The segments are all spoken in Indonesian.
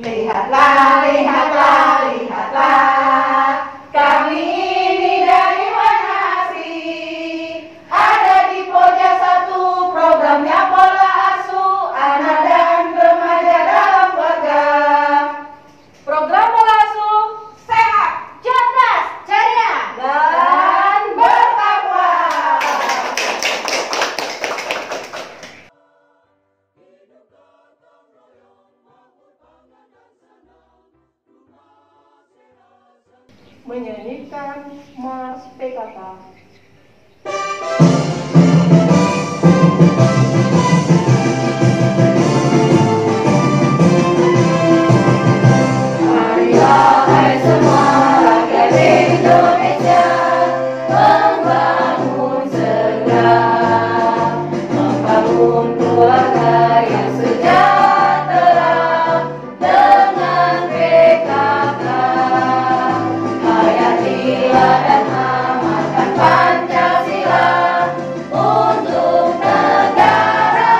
Lihatlah, lihatlah, lihatlah, kami ini dari mana asih? Ada di pojok satu, programnya pola asuh anak dan remaja dalam keluarga. Program pola asuh sehat, cerdas, ceria, dan bertakwa. Menyanyikan Mars PKK. Marilah hai semua rakyat Indonesia, membangun segera, membangun keluarga yang sejahtera dengan PKK. Hayatilah dan amalkan Pancasila untuk negara.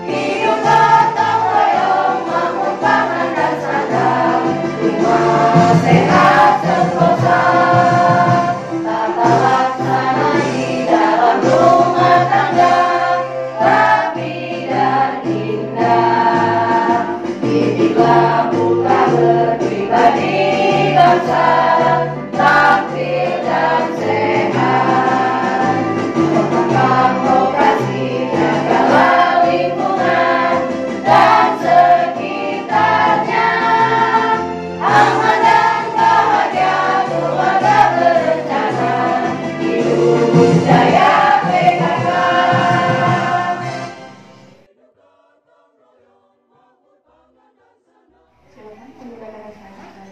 Hidup gotong royong, makmur pangan dan sandang, rumah sehat sentosa. Tata laksana di dalam rumah tangga, rapi dan indah. Didiklah putra berpribadi bangsa, tampil dan sehat. Promosikan lokasi, jagalah lingkungan dan sekitarnya. Aman dan bahagia keluarga berencana, hidup jaya PKK. Silakan menggunakan sanitasi.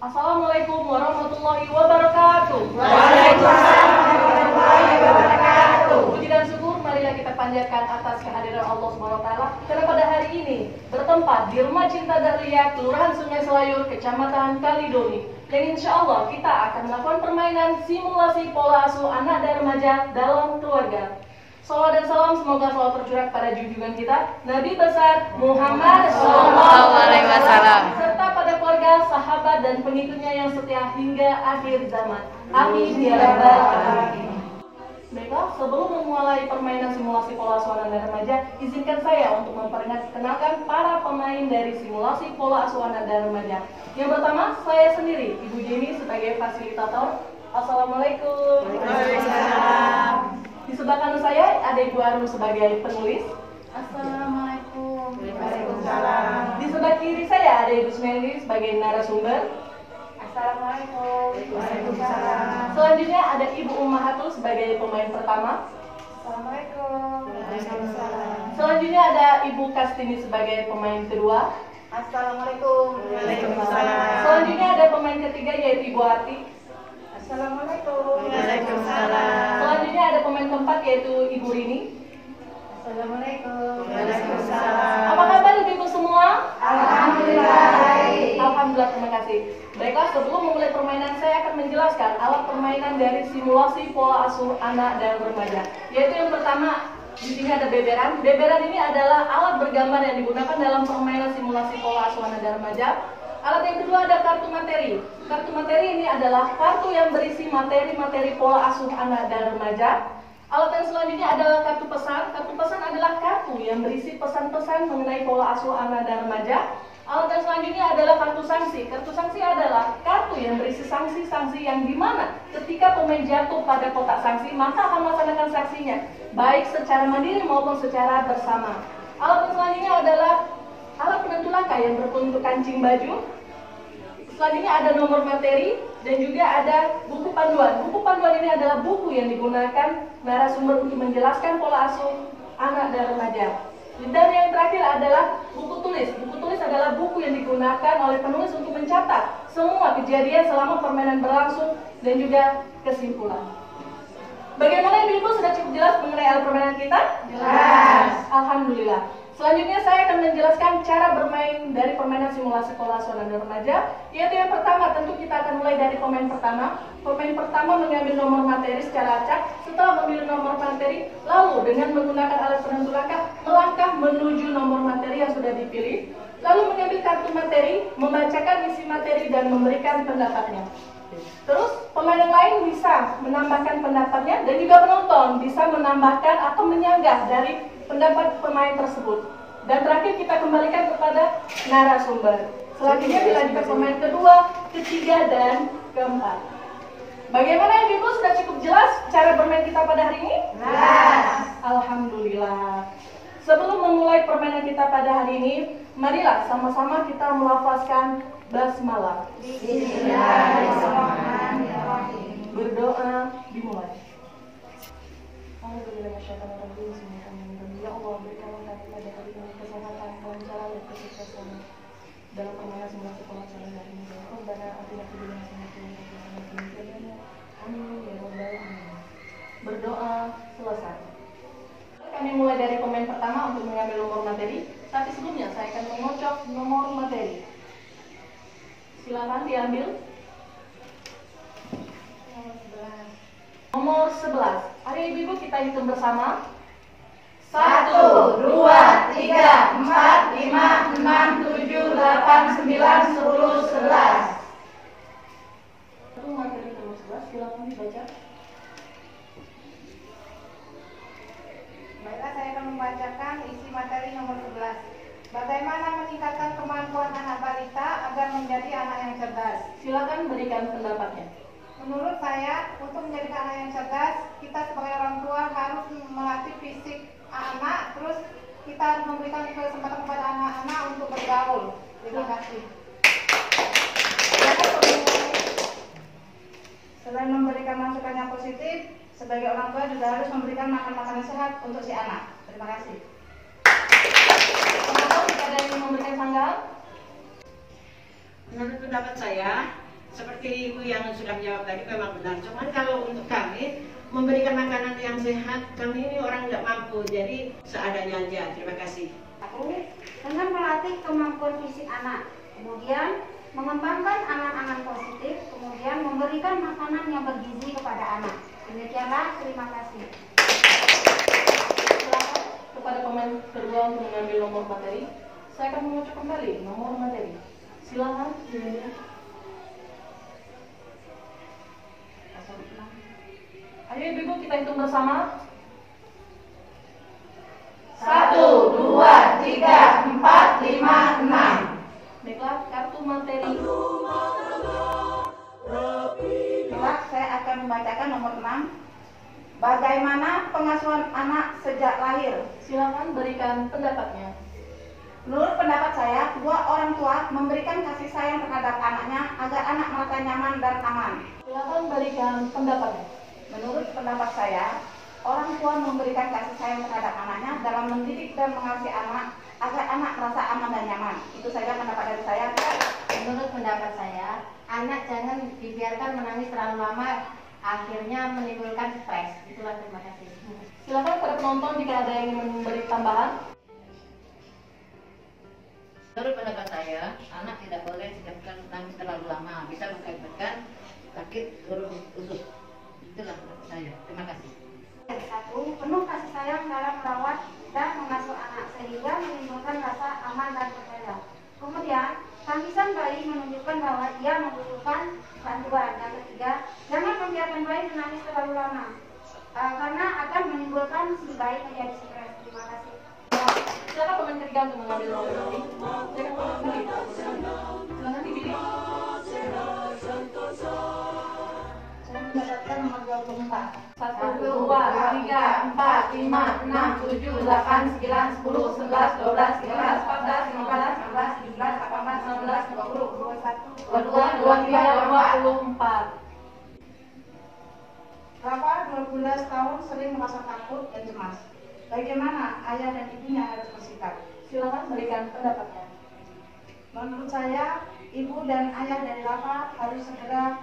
Assalamualaikum warahmatullahi wabarakatuh. Waalaikumsalam warahmatullahi wabarakatuh. Puji dan syukur marilah kita panjatkan atas kehadiran Allah SWT karena pada hari ini bertempat di Rumah Cinta Dahlia, Kelurahan Sungai Selayur, Kecamatan Kalidoni. Dan insya Allah kita akan melakukan permainan simulasi pola asuh anak dan remaja dalam keluarga. Salawat dan salam semoga selalu tercurah pada junjungan kita Nabi besar Muhammad SAW, serta pada keluarga, sahabat dan pengikutnya yang setia hingga akhir zaman. Amin ya rabbal alamin. Baiklah, sebelum memulai permainan simulasi pola asuh anak dan remaja, izinkan saya untuk memperkenalkan para pemain dari simulasi pola asuh anak dan remaja. Yang pertama, saya sendiri, Ibu Jenny sebagai fasilitator. Assalamualaikum. Waalaikumsalam. Di sebelah kanan saya ada Ibu Arum sebagai penulis. Assalamualaikum. Waalaikumsalam. Di sebelah kiri saya ada Ibu Smelly sebagai narasumber. Assalamualaikum. Waalaikumsalam. Selanjutnya ada Ibu Ummahatul sebagai pemain pertama. Assalamualaikum. Waalaikumsalam. Selanjutnya ada Ibu Kastini sebagai pemain kedua. Assalamualaikum. Waalaikumsalam. Selanjutnya ada pemain ketiga yaitu Ibu Ati. Assalamualaikum. Waalaikumsalam. Selanjutnya ada pemain keempat yaitu Ibu Rini. Assalamualaikum. Waalaikumsalam. Apa kabar Ibu semua? Alhamdulillah baik. Alhamdulillah, terima kasih. Baiklah, sebelum memulai permainan saya akan menjelaskan alat permainan dari simulasi pola asuh anak dan remaja. Yaitu yang pertama, di sini ada beberan. Beberan ini adalah alat bergambar yang digunakan dalam permainan simulasi pola asuh anak dan remaja. Alat yang kedua ada kartu materi. Kartu materi ini adalah kartu yang berisi materi-materi pola asuh anak dan remaja. Alat yang selanjutnya adalah kartu pesan. Kartu pesan adalah kartu yang berisi pesan-pesan mengenai pola asuh anak dan remaja. Alat yang selanjutnya adalah kartu sanksi. Kartu sanksi adalah kartu yang berisi sanksi-sanksi yang dimana ketika pemain jatuh pada kotak sanksi, maka akan melaksanakan sanksinya, baik secara mandiri maupun secara bersama. Alat yang selanjutnya adalah alat penentu langkah yang berbentuk kancing baju. Selanjutnya ada nomor materi dan juga ada buku panduan. Buku panduan ini adalah buku yang digunakan narasumber untuk menjelaskan pola asuh anak dan remaja. Dan yang terakhir adalah buku tulis. Buku tulis adalah buku yang digunakan oleh penulis untuk mencatat semua kejadian selama permainan berlangsung dan juga kesimpulan. Bagaimana Ibu-Ibu, sudah cukup jelas mengenai alat permainan kita? Jelas. Alhamdulillah. Selanjutnya saya akan menjelaskan cara bermain dari permainan simulasi pola asuh anak dan remaja. Yaitu yang pertama, tentu kita akan mulai dari pemain pertama. Pemain pertama mengambil nomor materi secara acak. Setelah memilih nomor materi, lalu dengan menggunakan alat penentu langkah, melangkah menuju nomor materi yang sudah dipilih. Lalu mengambil kartu materi, membacakan isi materi dan memberikan pendapatnya. Terus pemain yang lain bisa menambahkan pendapatnya dan juga penonton bisa menambahkan atau menyanggah dari pendapat pemain tersebut. Dan terakhir kita kembalikan kepada narasumber. Selanjutnya dilanjutkan pemain kedua, ketiga, dan keempat. Bagaimana Ibu sudah cukup jelas cara bermain kita pada hari ini? Jelas. Alhamdulillah. Sebelum memulai permainan kita pada hari ini, marilah sama-sama kita melafazkan basmalah. Bismillahirrahmanirrahim. Berdoa dimulai. Ya Allah, berikanlah kami pada hari ini kesehatan, kelancaran, dan kesuksesan dalam permainan simulasi pelajaran hari ini. Rabbana atina fid dunya hasanah wa qina adzabannar. Amin ya rabbal alamin. Berdoa selesai. Kami mulai dari pemain pertama untuk mengambil nomor materi. Tapi sebelumnya saya akan mengocok nomor materi. Silakan diambil. Nomor 11. Ayo Ibu-Ibu kita hitung bersama. 1, 2, 3, 4, 5, 6, 7, 8, 9, 10, 11. Itu materi nomor 11, silakan dibaca. Baiklah, saya akan membacakan isi materi nomor 11. Bagaimana meningkatkan kemampuan anak balita agar menjadi anak yang cerdas? Silakan berikan pendapatnya. Menurut saya, untuk menjadi anak yang cerdas, kita sebagai orang tua harus melatih fisik anak, terus kita harus memberikan kesempatan kepada anak-anak untuk bergaul. Terima kasih. Selain memberikan masukan yang positif, sebagai orang tua juga harus memberikan makan-makanan sehat untuk si anak. Terima kasih. Penonton, jika ada yang memberikan tanggapan? Menurut pendapat saya, seperti Ibu yang sudah menjawab tadi memang benar. Cuman kalau untuk kami memberikan makanan yang sehat, kami ini orang nggak mampu, jadi seadanya aja. Terima kasih. Aku dengan melatih kemampuan fisik anak, kemudian mengembangkan angan-angan positif, kemudian memberikan makanan yang bergizi kepada anak. Demikianlah, terima kasih. Silakan kepada pemain kedua untuk mengambil nomor materi. Saya akan mengucap kembali nomor materi. Silakan. Ayo Ibu-Ibu kita hitung bersama. 1, 2, 3, 4, 5, 6. Baiklah, kartu materi. Baiklah, saya akan membacakan nomor 6. Bagaimana pengasuhan anak sejak lahir? Silakan berikan pendapatnya. Menurut pendapat saya, dua orang tua memberikan kasih sayang terhadap anaknya agar anak merasa nyaman dan aman. Silakan berikan pendapatnya. Menurut pendapat saya, orang tua memberikan kasih sayang terhadap anaknya dalam mendidik dan mengasihi anak agar anak merasa aman dan nyaman. Itu saja pendapat dari saya. Menurut pendapat saya, anak jangan dibiarkan menangis terlalu lama, akhirnya menimbulkan stres. Itulah, terima kasih. Silakan pada penonton jika ada yang ingin memberi tambahan. Menurut pendapat saya, anak tidak boleh dibiarkan menangis terlalu lama, bisa mengakibatkan sakit usus usus. Itulah pendapat saya. Terima kasih. 1. Penuh kasih sayang dalam merawat dan mengasuh anak sehingga menimbulkan rasa aman dan percaya. Kemudian, tangisan bayi menunjukkan bahwa ia membutuhkan bantuan. Yang ketiga, jangan membiarkan bayi menangis terlalu lama karena akan menimbulkan si bayi menjadi stres. Terima kasih. Silakan pemain ketiga untuk mengambil nomor materi. Silakan pilih. Silakan dipilih. Saya mendapatkan nomor 24. 1, 2, 3, 4, 5, 6, 7, 8, 9, 10, 11, 12, 13, 14, 15, 16, 17, 18, 19, 20, 21, 22, 23, 24. Rafa 12 tahun sering merasa takut dan cemas. Bagaimana ayah dan ibunya harus bersikap? Silakan berikan pendapatnya. Menurut saya, ibu dan ayah dari Rafa harus segera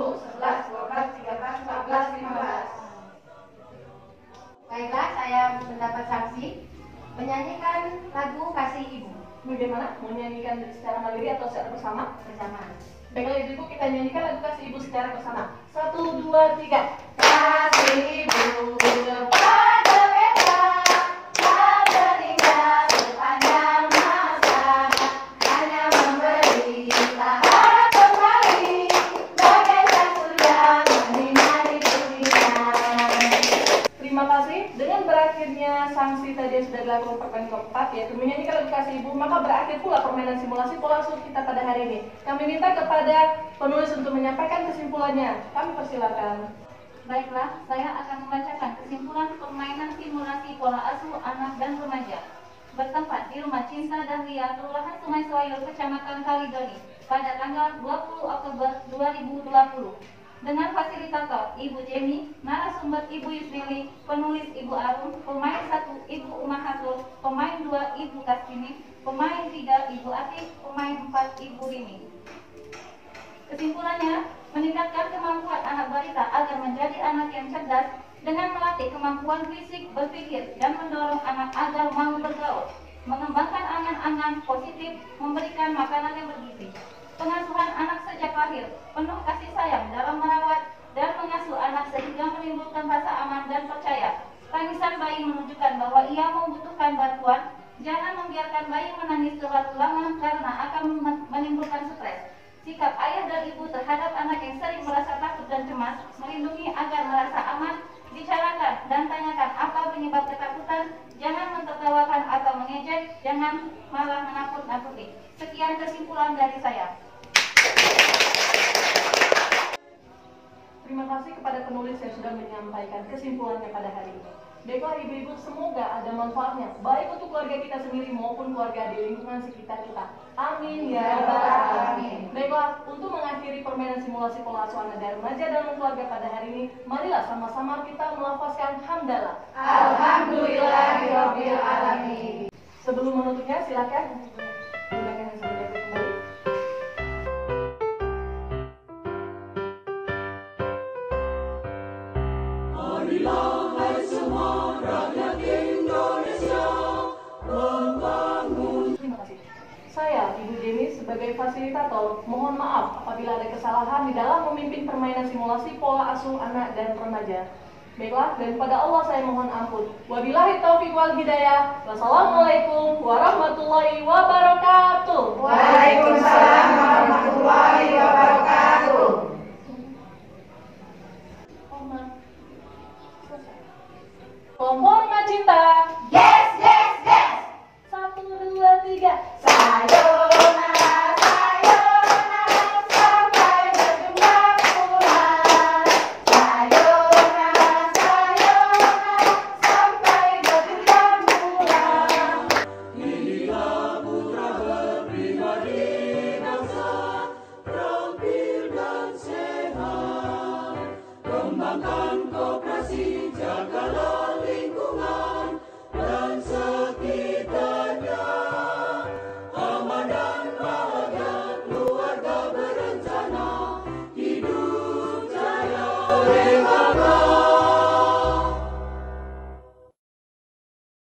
11, 12, 13, 14, 15. Baiklah, saya mendapat sanksi menyanyikan lagu Kasih Ibu Bagaimana? Mau nyanyikan secara mandiri atau secara bersama? bersama. Baiklah ibu, kita nyanyikan lagu Kasih Ibu secara bersama. 1, 2, 3. Kasih ibu kepada beta yang meninggal sepanjang masa, hanya memberi tahap kembali bagai sang surya menyinari dunia. Terima kasih. Dengan berakhirnya sanksi tadi yang sudah dilakukan permainan keempat, yaitu menyanyikan lagu Kasih Ibu, maka berakhir pula permainan simulasi pola asuh kita pada hari ini. Kami minta kepada penulis untuk menyampaikan kesimpulannya. Kami persilakan. Baiklah, saya akan membacakan kesimpulan permainan simulasi pola asuh anak dan remaja bertempat di Rumah Cinta Dahlia, Kelurahan Sungai Soayo, Kecamatan Kalidoni pada tanggal 20 Oktober 2020 dengan fasilitator Ibu Jemi, narasumber Ibu Yusnili, penulis Ibu Arum, pemain 1 Ibu Umar Hatul, pemain 2 Ibu Kastini, pemain 3 Ibu Atik, pemain 4 Ibu Rini. Kesimpulannya, meningkatkan kemampuan anak balita agar menjadi anak yang cerdas dengan melatih kemampuan fisik, berpikir, dan mendorong anak agar mau bergaul, mengembangkan angan-angan positif, memberikan makanan yang bergizi. Pengasuhan anak sejak lahir, penuh kasih sayang dalam merawat dan mengasuh anak sehingga menimbulkan rasa aman dan percaya. Tangisan bayi menunjukkan bahwa ia membutuhkan bantuan. Jangan membiarkan bayi menangis berulang-ulang karena akan menimbulkan stres. Sikap ayah dan ibu terhadap anak yang sering merasa takut dan cemas, melindungi agar merasa aman, bicarakan dan tanyakan apa penyebab ketakutan, jangan mentertawakan atau mengejek, jangan malah menakut-nakuti. Sekian kesimpulan dari saya. Terima kasih kepada penulis yang sudah menyampaikan kesimpulannya pada hari ini. Baiklah ibu-ibu, semoga ada manfaatnya, baik untuk keluarga kita sendiri maupun keluarga di lingkungan sekitar kita. Amin ya rabbal alamin. Baiklah, untuk mengakhiri permainan simulasi pola asuh anak dan remaja dalam keluarga pada hari ini, marilah sama-sama kita melafazkan hamdalah. Alhamdulillahirabbil alamin. Sebelum menutupnya, silakan gunakan yang sudah kembali. Marilah hai semua rakyat Indonesia membangun. Terima kasih. Saya, Ibu Jemi, sebagai fasilitator, mohon maaf apabila ada kesalahan di dalam memimpin permainan simulasi pola asuh anak dan remaja. Baiklah, dan pada Allah saya mohon ampun. Wabillahi taufiq wal hidayah. Wassalamualaikum warahmatullahi wabarakatuh. Waalaikumsalam warahmatullahi wabarakatuh. Kelompok